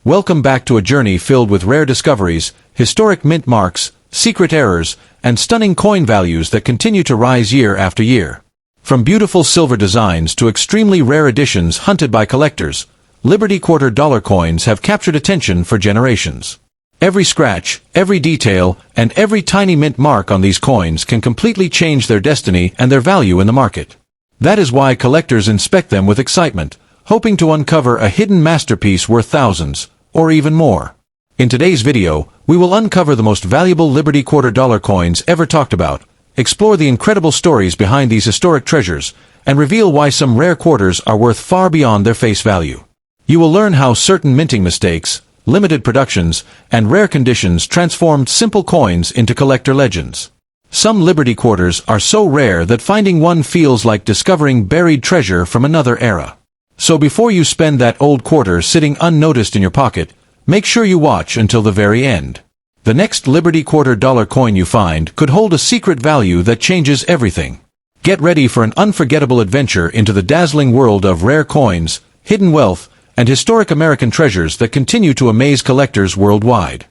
Welcome back to a journey filled with rare discoveries, historic mint marks, secret errors, and stunning coin values that continue to rise year after year. From beautiful silver designs to extremely rare editions hunted by collectors, Liberty Quarter dollar coins have captured attention for generations. Every scratch, every detail, and every tiny mint mark on these coins can completely change their destiny and their value in the market. That is why collectors inspect them with excitement, hoping to uncover a hidden masterpiece worth thousands, or even more. In today's video, we will uncover the most valuable Liberty Quarter dollar coins ever talked about, explore the incredible stories behind these historic treasures, and reveal why some rare quarters are worth far beyond their face value. You will learn how certain minting mistakes, limited productions, and rare conditions transformed simple coins into collector legends. Some Liberty Quarters are so rare that finding one feels like discovering buried treasure from another era. So before you spend that old quarter sitting unnoticed in your pocket, make sure you watch until the very end. The next Liberty Quarter dollar coin you find could hold a secret value that changes everything. Get ready for an unforgettable adventure into the dazzling world of rare coins, hidden wealth, and historic American treasures that continue to amaze collectors worldwide.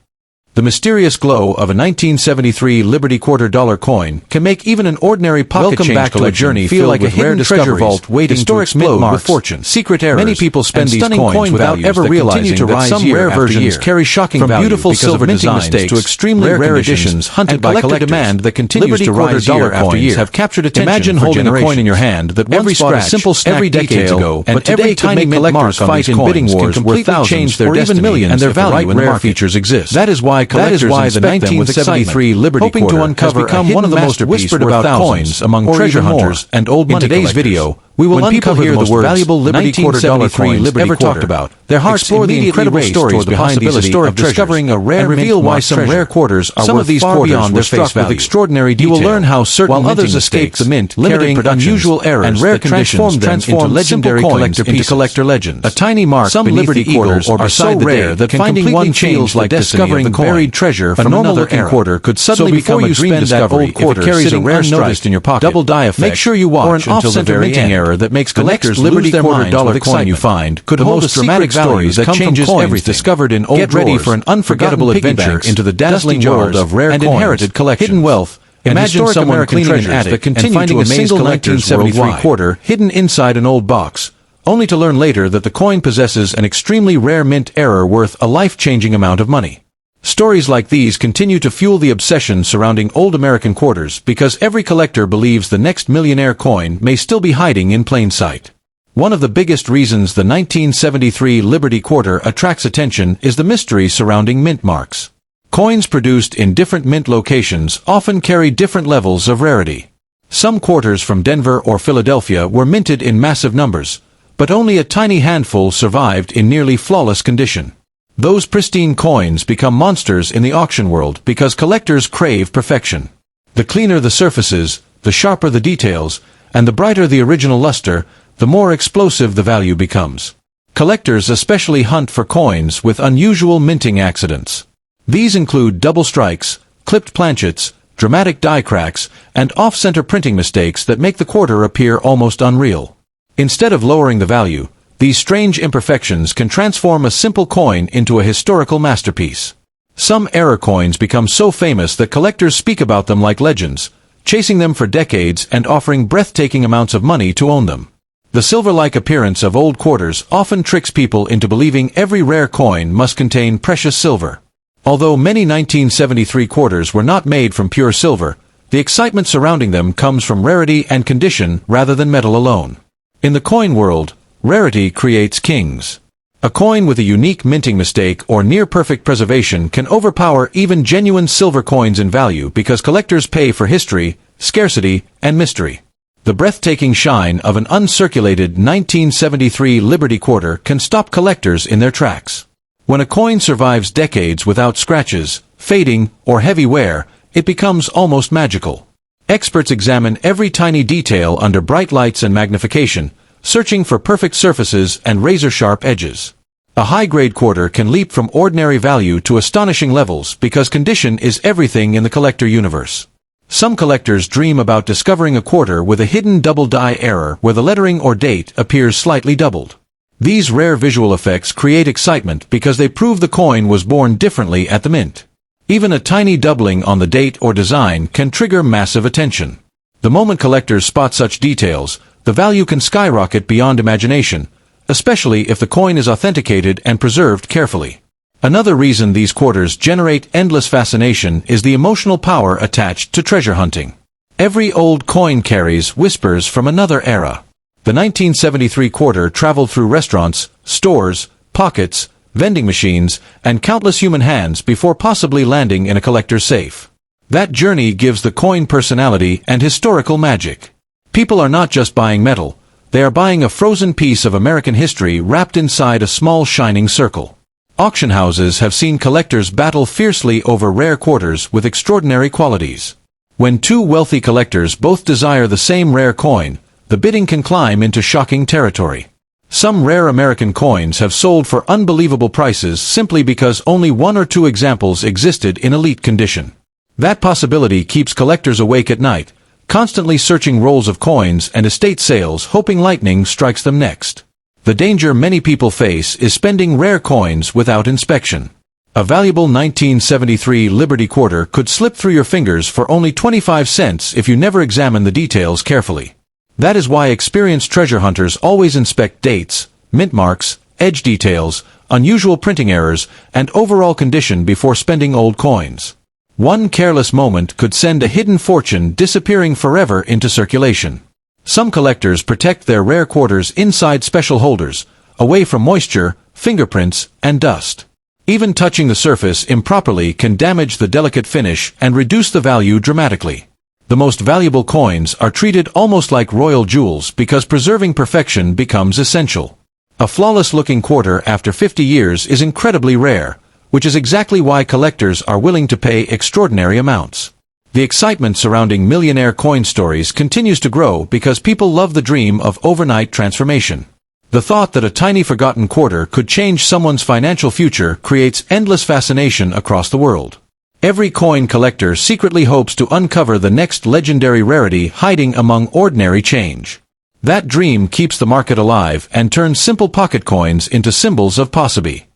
The mysterious glow of a 1973 Liberty Quarter dollar coin can make even an ordinary pocket change collection feel like a hidden treasure vault waiting to explode with fortune. Secret errors. Many people spend these coins without ever realizing that some rare versions carry shocking value because of silver designs to extremely rare editions hunted by collector demand that continues to rise year after year have captured attention. Imagine holding a coin in your hand that once bought a simple snack decades ago, but today tiny collectors fight in bidding wars where thousands or even millions and their value and rare features exist. That is why collectors the 1973 Liberty Quarter has become one of the most whispered about coins among treasure hunters and old money collectors. In today's video, we will uncover the most valuable Liberty Quarter dollar coins ever talked about. Their hearts explore the incredible stories behind these historic discovering a rare and reveal why some rare quarters are some of these quarters were struck with extraordinary detail. You will learn how certain while others escaped the mint, limiting unusual errors and rare conditions them into legendary collector pieces. Collector legends. A tiny mark some Liberty Quarters are so rare that finding one feels like discovering buried treasure from another quarter could suddenly become a dream discovery if it carries a rare unnoticed in your pocket. Double die effect. Make sure you watch until the very end. That makes collectors lose their minds dollar coin you find could hold a dramatic story that changes everything. Discovered in old Get ready for an unforgettable adventure into the dazzling world of rare and inherited collections. Hidden wealth. Imagine someone cleaning an attic and finding a single 1973 quarter hidden inside an old box, only to learn later that the coin possesses an extremely rare mint error worth a life-changing amount of money. Stories like these continue to fuel the obsession surrounding old American quarters because every collector believes the next millionaire coin may still be hiding in plain sight. One of the biggest reasons the 1973 Liberty Quarter attracts attention is the mystery surrounding mint marks. Coins produced in different mint locations often carry different levels of rarity. Some quarters from Denver or Philadelphia were minted in massive numbers, but only a tiny handful survived in nearly flawless condition. Those pristine coins become monsters in the auction world because collectors crave perfection. The cleaner the surfaces, the sharper the details, and the brighter the original luster, the more explosive the value becomes. Collectors especially hunt for coins with unusual minting accidents. These include double strikes, clipped planchets, dramatic die cracks, and off-center printing mistakes that make the quarter appear almost unreal. Instead of lowering the value, these strange imperfections can transform a simple coin into a historical masterpiece. Some error coins become so famous that collectors speak about them like legends, chasing them for decades and offering breathtaking amounts of money to own them. The silver-like appearance of old quarters often tricks people into believing every rare coin must contain precious silver. Although many 1973 quarters were not made from pure silver, the excitement surrounding them comes from rarity and condition rather than metal alone. In the coin world, rarity creates kings. A coin with a unique minting mistake or near-perfect preservation can overpower even genuine silver coins in value because collectors pay for history, scarcity, and mystery. The breathtaking shine of an uncirculated 1973 Liberty Quarter can stop collectors in their tracks. When a coin survives decades without scratches, fading, or heavy wear, it becomes almost magical. Experts examine every tiny detail under bright lights and magnification, searching for perfect surfaces and razor-sharp edges. A high-grade quarter can leap from ordinary value to astonishing levels because condition is everything in the collector universe. Some collectors dream about discovering a quarter with a hidden double die error where the lettering or date appears slightly doubled. These rare visual effects create excitement because they prove the coin was born differently at the mint. Even a tiny doubling on the date or design can trigger massive attention. The moment collectors spot such details, the value can skyrocket beyond imagination, especially if the coin is authenticated and preserved carefully. Another reason these quarters generate endless fascination is the emotional power attached to treasure hunting. Every old coin carries whispers from another era. The 1973 quarter traveled through restaurants, stores, pockets, vending machines, and countless human hands before possibly landing in a collector's safe. That journey gives the coin personality and historical magic. People are not just buying metal, they are buying a frozen piece of American history wrapped inside a small shining circle. Auction houses have seen collectors battle fiercely over rare quarters with extraordinary qualities. When two wealthy collectors both desire the same rare coin, the bidding can climb into shocking territory. Some rare American coins have sold for unbelievable prices simply because only one or two examples existed in elite condition. That possibility keeps collectors awake at night, constantly searching rolls of coins and estate sales hoping lightning strikes them next. The danger many people face is spending rare coins without inspection. A valuable 1973 Liberty quarter could slip through your fingers for only 25 cents if you never examine the details carefully. That is why experienced treasure hunters always inspect dates, mint marks, edge details, unusual printing errors, and overall condition before spending old coins. One careless moment could send a hidden fortune disappearing forever into circulation. Some collectors protect their rare quarters inside special holders, away from moisture, fingerprints, and dust. Even touching the surface improperly can damage the delicate finish and reduce the value dramatically. The most valuable coins are treated almost like royal jewels because preserving perfection becomes essential. A flawless-looking quarter after 50 years is incredibly rare, which is exactly why collectors are willing to pay extraordinary amounts. The excitement surrounding millionaire coin stories continues to grow because people love the dream of overnight transformation. The thought that a tiny forgotten quarter could change someone's financial future creates endless fascination across the world. Every coin collector secretly hopes to uncover the next legendary rarity hiding among ordinary change. That dream keeps the market alive and turns simple pocket coins into symbols of possibility.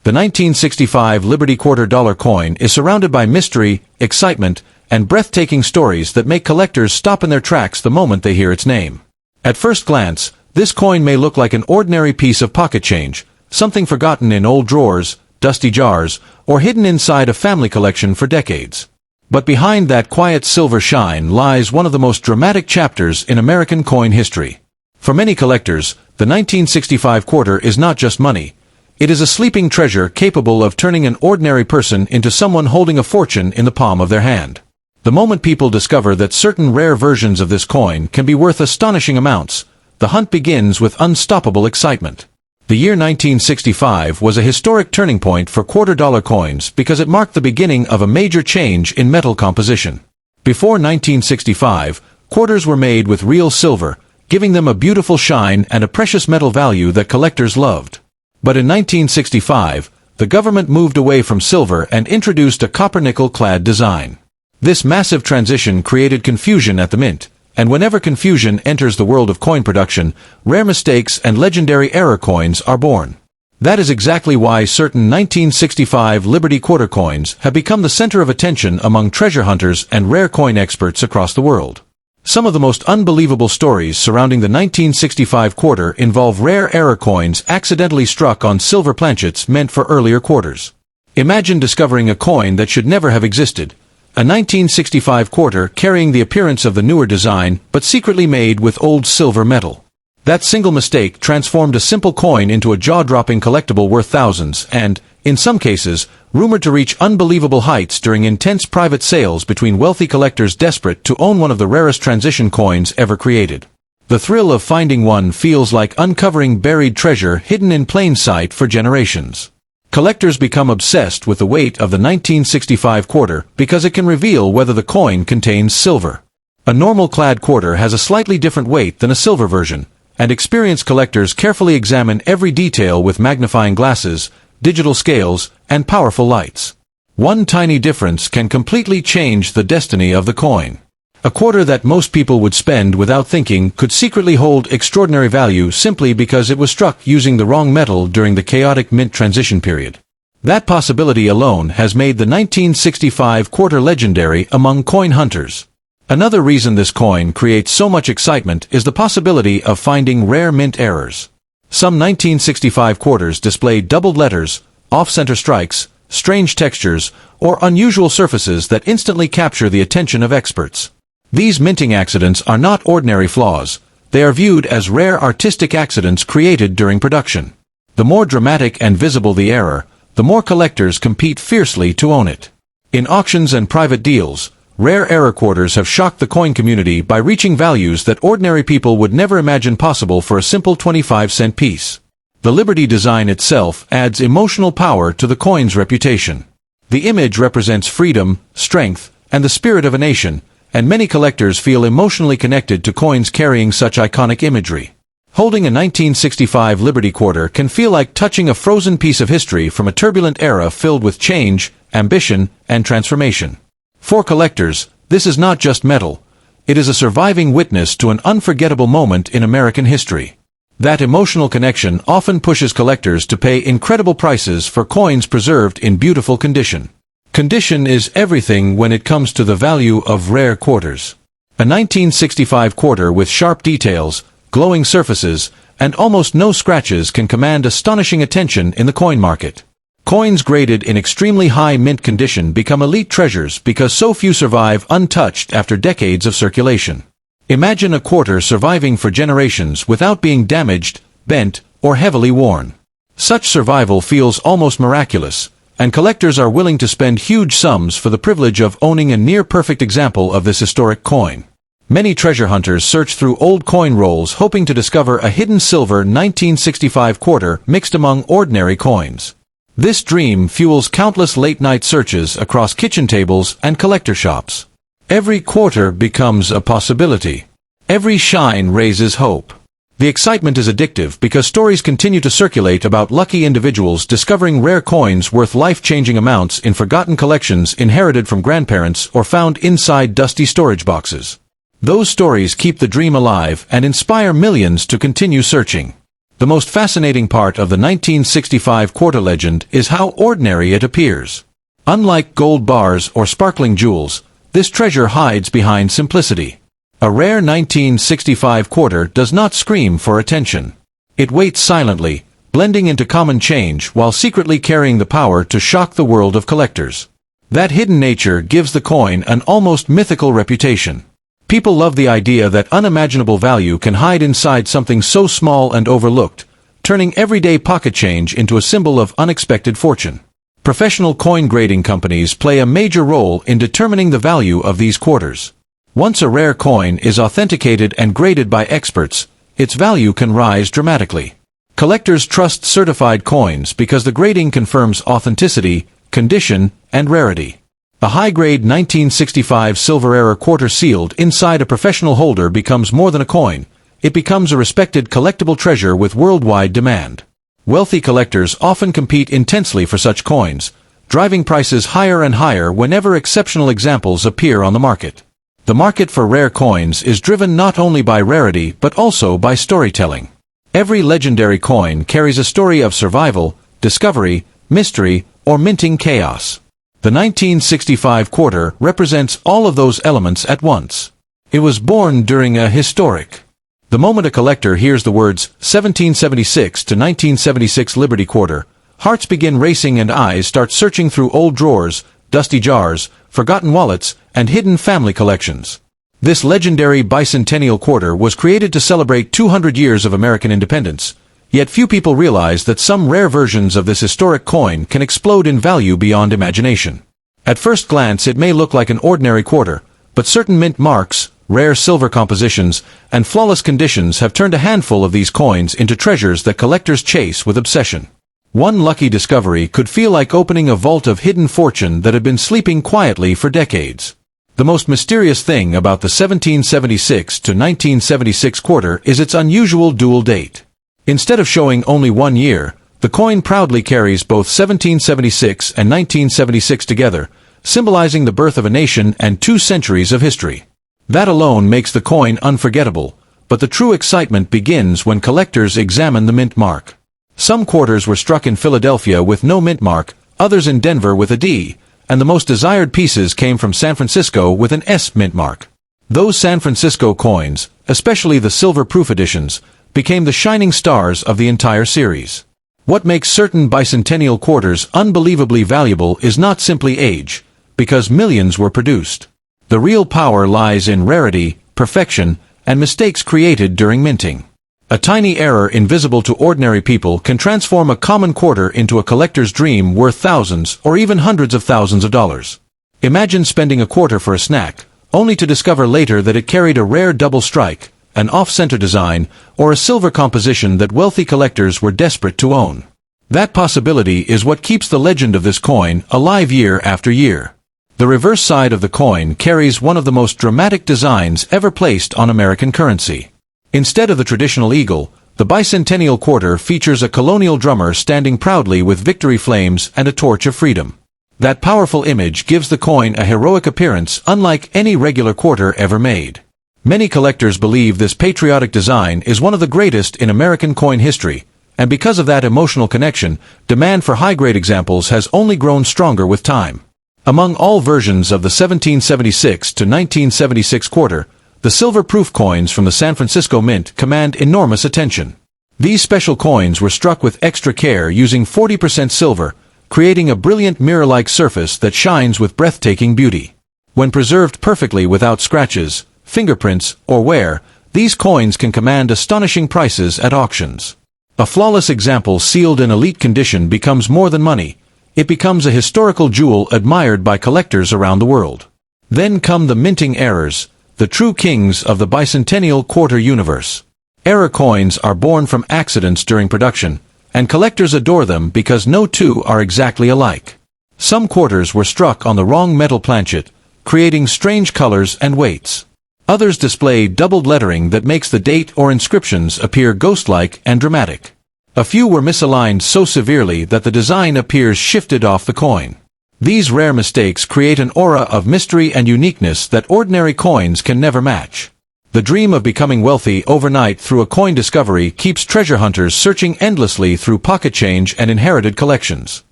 The 1965 Liberty $quarter coin is surrounded by mystery, excitement, and breathtaking stories that make collectors stop in their tracks the moment they hear its name. At first glance, this coin may look like an ordinary piece of pocket change, something forgotten in old drawers, dusty jars, or hidden inside a family collection for decades. But behind that quiet silver shine lies one of the most dramatic chapters in American coin history. For many collectors, the 1965 quarter is not just money. It is a sleeping treasure capable of turning an ordinary person into someone holding a fortune in the palm of their hand. The moment people discover that certain rare versions of this coin can be worth astonishing amounts, the hunt begins with unstoppable excitement. The year 1965 was a historic turning point for $quarter coins because it marked the beginning of a major change in metal composition. Before 1965, quarters were made with real silver, giving them a beautiful shine and a precious metal value that collectors loved. But in 1965, the government moved away from silver and introduced a copper-nickel-clad design. This massive transition created confusion at the mint, and whenever confusion enters the world of coin production, rare mistakes and legendary error coins are born. That is exactly why certain 1965 Liberty quarter coins have become the center of attention among treasure hunters and rare coin experts across the world. Some of the most unbelievable stories surrounding the 1965 quarter involve rare error coins accidentally struck on silver planchets meant for earlier quarters. Imagine discovering a coin that should never have existed, a 1965 quarter carrying the appearance of the newer design but secretly made with old silver metal. That single mistake transformed a simple coin into a jaw-dropping collectible worth thousands and, in some cases, rumored to reach unbelievable heights during intense private sales between wealthy collectors desperate to own one of the rarest transition coins ever created. The thrill of finding one feels like uncovering buried treasure hidden in plain sight for generations. Collectors become obsessed with the weight of the 1965 quarter because it can reveal whether the coin contains silver. A normal clad quarter has a slightly different weight than a silver version, and experienced collectors carefully examine every detail with magnifying glasses, digital scales, and powerful lights. One tiny difference can completely change the destiny of the coin. A quarter that most people would spend without thinking could secretly hold extraordinary value simply because it was struck using the wrong metal during the chaotic mint transition period. That possibility alone has made the 1965 quarter legendary among coin hunters. Another reason this coin creates so much excitement is the possibility of finding rare mint errors. Some 1965 quarters display doubled letters, off-center strikes, strange textures, or unusual surfaces that instantly capture the attention of experts. These minting accidents are not ordinary flaws. They are viewed as rare artistic accidents created during production. The more dramatic and visible the error, the more collectors compete fiercely to own it. In auctions and private deals, rare error quarters have shocked the coin community by reaching values that ordinary people would never imagine possible for a simple 25-cent piece. The Liberty design itself adds emotional power to the coin's reputation. The image represents freedom, strength, and the spirit of a nation, and many collectors feel emotionally connected to coins carrying such iconic imagery. Holding a 1965 Liberty quarter can feel like touching a frozen piece of history from a turbulent era filled with change, ambition, and transformation. For collectors, this is not just metal. It is a surviving witness to an unforgettable moment in American history. That emotional connection often pushes collectors to pay incredible prices for coins preserved in beautiful condition. Condition is everything when it comes to the value of rare quarters. A 1965 quarter with sharp details, glowing surfaces, and almost no scratches can command astonishing attention in the coin market. Coins graded in extremely high mint condition become elite treasures because so few survive untouched after decades of circulation. Imagine a quarter surviving for generations without being damaged, bent, or heavily worn. Such survival feels almost miraculous, and collectors are willing to spend huge sums for the privilege of owning a near-perfect example of this historic coin. Many treasure hunters search through old coin rolls hoping to discover a hidden silver 1965 quarter mixed among ordinary coins. This dream fuels countless late-night searches across kitchen tables and collector shops. Every quarter becomes a possibility. Every shine raises hope. The excitement is addictive because stories continue to circulate about lucky individuals discovering rare coins worth life-changing amounts in forgotten collections inherited from grandparents or found inside dusty storage boxes. Those stories keep the dream alive and inspire millions to continue searching. The most fascinating part of the 1965 quarter legend is how ordinary it appears. Unlike gold bars or sparkling jewels, this treasure hides behind simplicity. A rare 1965 quarter does not scream for attention. It waits silently, blending into common change while secretly carrying the power to shock the world of collectors. That hidden nature gives the coin an almost mythical reputation. People love the idea that unimaginable value can hide inside something so small and overlooked, turning everyday pocket change into a symbol of unexpected fortune. Professional coin grading companies play a major role in determining the value of these quarters. Once a rare coin is authenticated and graded by experts, its value can rise dramatically. Collectors trust certified coins because the grading confirms authenticity, condition, and rarity. A high-grade 1965 silver era quarter sealed inside a professional holder becomes more than a coin. It becomes a respected collectible treasure with worldwide demand. Wealthy collectors often compete intensely for such coins, driving prices higher and higher whenever exceptional examples appear on the market. The market for rare coins is driven not only by rarity but also by storytelling. Every legendary coin carries a story of survival, discovery, mystery, or minting chaos. The 1965 quarter represents all of those elements at once. It was born during a historic. The moment a collector hears the words 1776 to 1976 Liberty Quarter, hearts begin racing and eyes start searching through old drawers, dusty jars, forgotten wallets, and hidden family collections. This legendary bicentennial quarter was created to celebrate 200 years of American independence, yet few people realize that some rare versions of this historic coin can explode in value beyond imagination. At first glance it may look like an ordinary quarter, but certain mint marks, rare silver compositions, and flawless conditions have turned a handful of these coins into treasures that collectors chase with obsession. One lucky discovery could feel like opening a vault of hidden fortune that had been sleeping quietly for decades. The most mysterious thing about the 1776 to 1976 quarter is its unusual dual date. Instead of showing only 1 year, The coin proudly carries both 1776 and 1976 together, symbolizing the birth of a nation and 2 centuries of history. That alone makes the coin unforgettable, but the true excitement begins when collectors examine the mint mark. Some quarters were struck in Philadelphia with no mint mark, others in Denver with a D, and the most desired pieces came from San Francisco with an S mint mark. Those San Francisco coins, especially the silver-proof editions, became the shining stars of the entire series. What makes certain bicentennial quarters unbelievably valuable is not simply age, because millions were produced. The real power lies in rarity, perfection, and mistakes created during minting. A tiny error invisible to ordinary people can transform a common quarter into a collector's dream worth thousands or even hundreds of thousands of dollars. Imagine spending a quarter for a snack, only to discover later that it carried a rare double strike, an off-center design, or a silver composition that wealthy collectors were desperate to own. That possibility is what keeps the legend of this coin alive year after year. The reverse side of the coin carries one of the most dramatic designs ever placed on American currency. Instead of the traditional eagle, the bicentennial quarter features a colonial drummer standing proudly with victory flames and a torch of freedom. That powerful image gives the coin a heroic appearance unlike any regular quarter ever made. Many collectors believe this patriotic design is one of the greatest in American coin history, and because of that emotional connection, demand for high-grade examples has only grown stronger with time. Among all versions of the 1776 to 1976 quarter, the silver-proof coins from the San Francisco Mint command enormous attention. These special coins were struck with extra care using 40% silver, creating a brilliant mirror-like surface that shines with breathtaking beauty. When preserved perfectly without scratches, fingerprints, or wear, these coins can command astonishing prices at auctions. A flawless example sealed in elite condition becomes more than money. It becomes a historical jewel admired by collectors around the world. Then come the minting errors, the true kings of the bicentennial quarter universe. Error coins are born from accidents during production, and collectors adore them because no two are exactly alike. Some quarters were struck on the wrong metal planchet, creating strange colors and weights. Others display doubled lettering that makes the date or inscriptions appear ghost-like and dramatic. A few were misaligned so severely that the design appears shifted off the coin. These rare mistakes create an aura of mystery and uniqueness that ordinary coins can never match. The dream of becoming wealthy overnight through a coin discovery keeps treasure hunters searching endlessly through pocket change and inherited collections.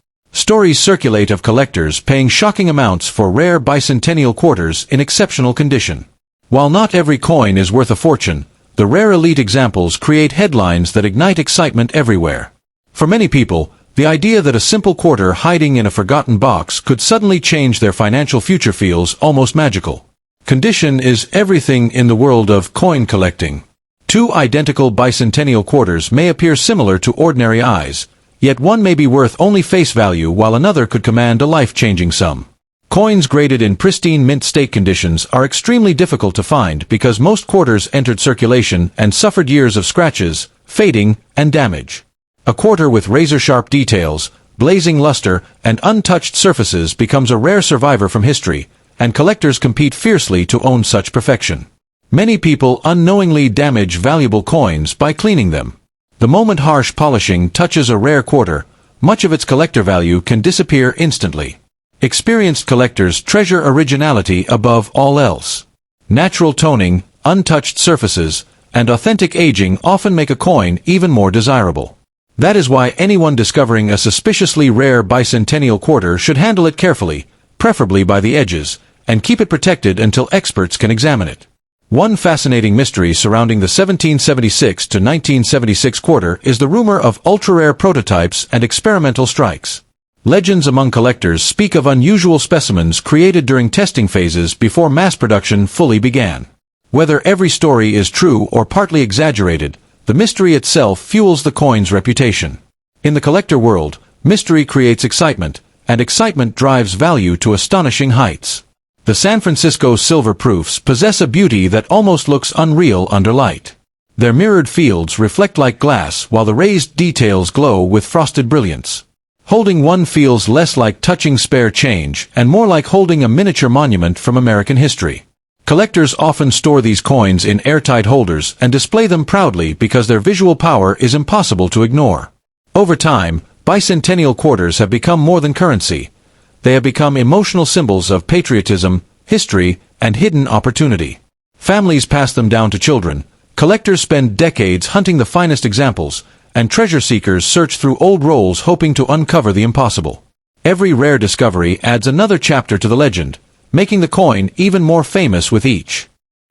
Stories circulate of collectors paying shocking amounts for rare bicentennial quarters in exceptional condition. While not every coin is worth a fortune, the rare elite examples create headlines that ignite excitement everywhere. For many people, the idea that a simple quarter hiding in a forgotten box could suddenly change their financial future feels almost magical. Condition is everything in the world of coin collecting. Two identical bicentennial quarters may appear similar to ordinary eyes, yet one may be worth only face value while another could command a life-changing sum. Coins graded in pristine mint state conditions are extremely difficult to find because most quarters entered circulation and suffered years of scratches, fading, and damage. A quarter with razor-sharp details, blazing luster, and untouched surfaces becomes a rare survivor from history, and collectors compete fiercely to own such perfection. Many people unknowingly damage valuable coins by cleaning them. The moment harsh polishing touches a rare quarter, much of its collector value can disappear instantly. Experienced collectors treasure originality above all else. Natural toning, untouched surfaces, and authentic aging often make a coin even more desirable. That is why anyone discovering a suspiciously rare bicentennial quarter should handle it carefully, preferably by the edges, and keep it protected until experts can examine it. One fascinating mystery surrounding the 1776 to 1976 quarter is the rumor of ultra-rare prototypes and experimental strikes. Legends among collectors speak of unusual specimens created during testing phases before mass production fully began. Whether every story is true or partly exaggerated, the mystery itself fuels the coin's reputation. In the collector world, mystery creates excitement, and excitement drives value to astonishing heights. The San Francisco silver proofs possess a beauty that almost looks unreal under light. Their mirrored fields reflect like glass while the raised details glow with frosted brilliance. Holding one feels less like touching spare change and more like holding a miniature monument from American history. Collectors often store these coins in airtight holders and display them proudly because their visual power is impossible to ignore. Over time, bicentennial quarters have become more than currency. They have become emotional symbols of patriotism, history, and hidden opportunity. Families pass them down to children, collectors spend decades hunting the finest examples, and treasure seekers search through old rolls hoping to uncover the impossible. Every rare discovery adds another chapter to the legend, making the coin even more famous with each.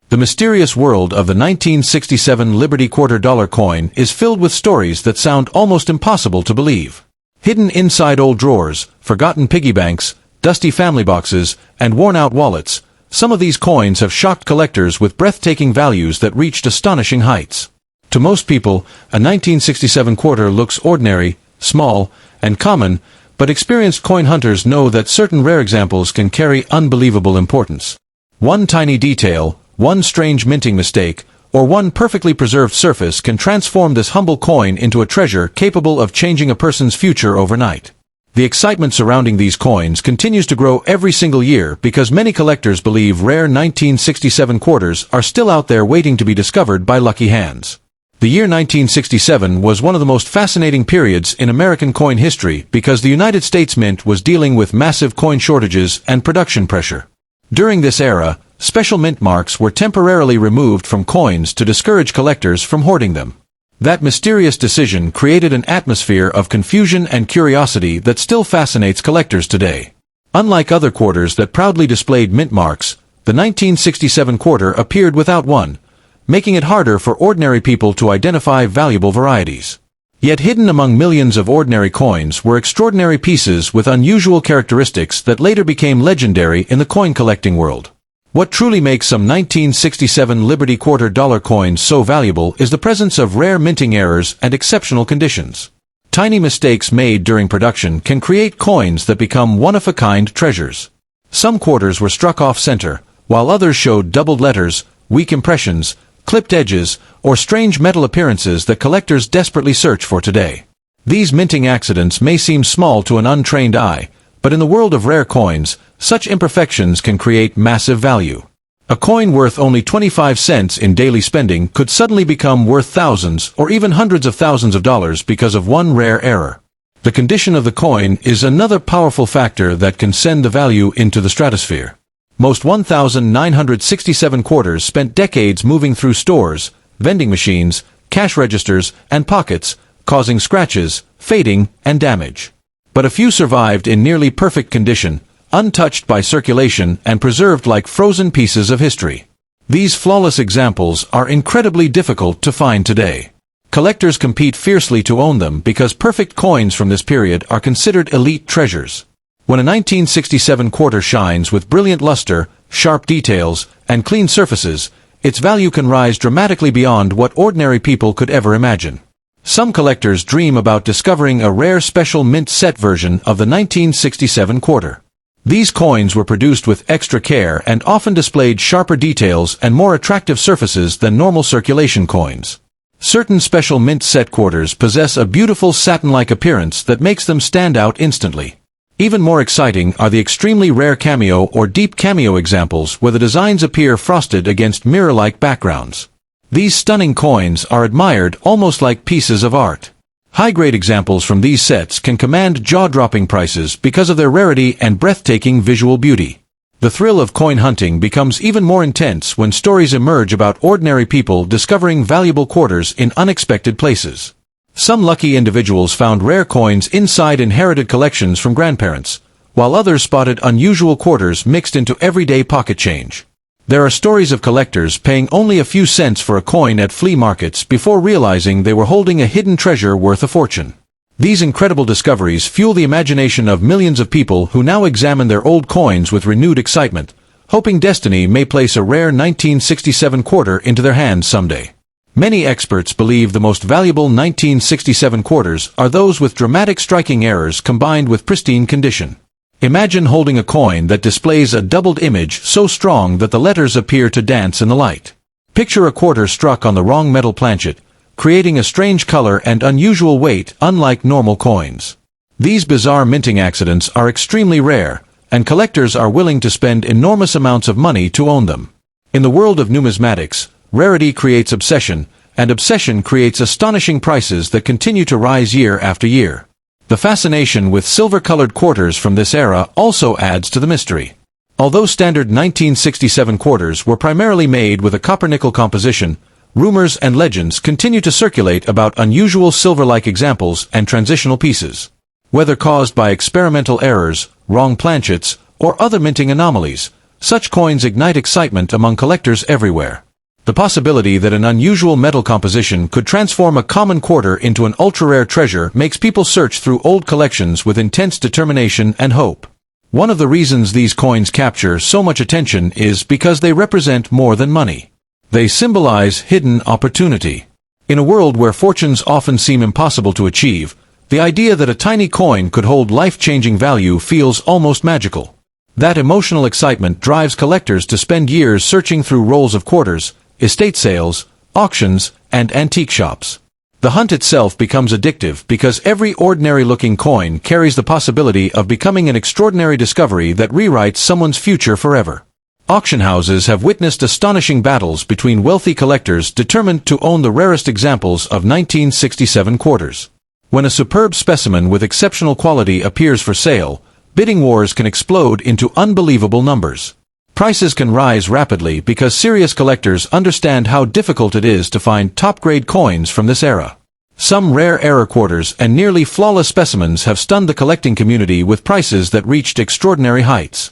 The mysterious world of the 1967 Liberty $quarter coin is filled with stories that sound almost impossible to believe. Hidden inside old drawers, forgotten piggy banks, dusty family boxes, and worn-out wallets, some of these coins have shocked collectors with breathtaking values that reached astonishing heights. To most people, a 1967 quarter looks ordinary, small, and common, but experienced coin hunters know that certain rare examples can carry unbelievable importance. One tiny detail, one strange minting mistake, or one perfectly preserved surface can transform this humble coin into a treasure capable of changing a person's future overnight. The excitement surrounding these coins continues to grow every single year because many collectors believe rare 1967 quarters are still out there waiting to be discovered by lucky hands. The year 1967 was one of the most fascinating periods in American coin history because the United States Mint was dealing with massive coin shortages and production pressure. During this era, special mint marks were temporarily removed from coins to discourage collectors from hoarding them. That mysterious decision created an atmosphere of confusion and curiosity that still fascinates collectors today. Unlike other quarters that proudly displayed mint marks, the 1967 quarter appeared without one, making it harder for ordinary people to identify valuable varieties. Yet hidden among millions of ordinary coins were extraordinary pieces with unusual characteristics that later became legendary in the coin collecting world. What truly makes some 1967 Liberty $quarter coins so valuable is the presence of rare minting errors and exceptional conditions. Tiny mistakes made during production can create coins that become one-of-a-kind treasures. Some quarters were struck off-center, while others showed doubled letters, weak impressions, clipped edges, or strange metal appearances that collectors desperately search for today. These minting accidents may seem small to an untrained eye, but in the world of rare coins, such imperfections can create massive value. A coin worth only 25 cents in daily spending could suddenly become worth thousands or even hundreds of thousands of dollars because of one rare error. The condition of the coin is another powerful factor that can send the value into the stratosphere. Most 1,967 quarters spent decades moving through stores, vending machines, cash registers, and pockets, causing scratches, fading, and damage. But a few survived in nearly perfect condition, untouched by circulation and preserved like frozen pieces of history. These flawless examples are incredibly difficult to find today. Collectors compete fiercely to own them because perfect coins from this period are considered elite treasures. When a 1967 quarter shines with brilliant luster, sharp details, and clean surfaces, its value can rise dramatically beyond what ordinary people could ever imagine. Some collectors dream about discovering a rare special mint set version of the 1967 quarter. These coins were produced with extra care and often displayed sharper details and more attractive surfaces than normal circulation coins. Certain special mint set quarters possess a beautiful satin-like appearance that makes them stand out instantly. Even more exciting are the extremely rare cameo or deep cameo examples where the designs appear frosted against mirror-like backgrounds. These stunning coins are admired almost like pieces of art. High-grade examples from these sets can command jaw-dropping prices because of their rarity and breathtaking visual beauty. The thrill of coin hunting becomes even more intense when stories emerge about ordinary people discovering valuable quarters in unexpected places. Some lucky individuals found rare coins inside inherited collections from grandparents, while others spotted unusual quarters mixed into everyday pocket change. There are stories of collectors paying only a few cents for a coin at flea markets before realizing they were holding a hidden treasure worth a fortune. These incredible discoveries fuel the imagination of millions of people who now examine their old coins with renewed excitement, hoping destiny may place a rare 1967 quarter into their hands someday. Many experts believe the most valuable 1967 quarters are those with dramatic striking errors combined with pristine condition. Imagine holding a coin that displays a doubled image so strong that the letters appear to dance in the light. Picture a quarter struck on the wrong metal planchet, creating a strange color and unusual weight unlike normal coins. These bizarre minting accidents are extremely rare, and collectors are willing to spend enormous amounts of money to own them. In the world of numismatics, rarity creates obsession, and obsession creates astonishing prices that continue to rise year after year. The fascination with silver-colored quarters from this era also adds to the mystery. Although standard 1967 quarters were primarily made with a copper-nickel composition, rumors and legends continue to circulate about unusual silver-like examples and transitional pieces. Whether caused by experimental errors, wrong planchets, or other minting anomalies, such coins ignite excitement among collectors everywhere. The possibility that an unusual metal composition could transform a common quarter into an ultra-rare treasure makes people search through old collections with intense determination and hope. One of the reasons these coins capture so much attention is because they represent more than money. They symbolize hidden opportunity. In a world where fortunes often seem impossible to achieve, the idea that a tiny coin could hold life-changing value feels almost magical. That emotional excitement drives collectors to spend years searching through rolls of quarters, estate sales, auctions, and antique shops. The hunt itself becomes addictive because every ordinary-looking coin carries the possibility of becoming an extraordinary discovery that rewrites someone's future forever. Auction houses have witnessed astonishing battles between wealthy collectors determined to own the rarest examples of 1967 quarters. When a superb specimen with exceptional quality appears for sale, bidding wars can explode into unbelievable numbers. Prices can rise rapidly because serious collectors understand how difficult it is to find top-grade coins from this era. Some rare error quarters and nearly flawless specimens have stunned the collecting community with prices that reached extraordinary heights.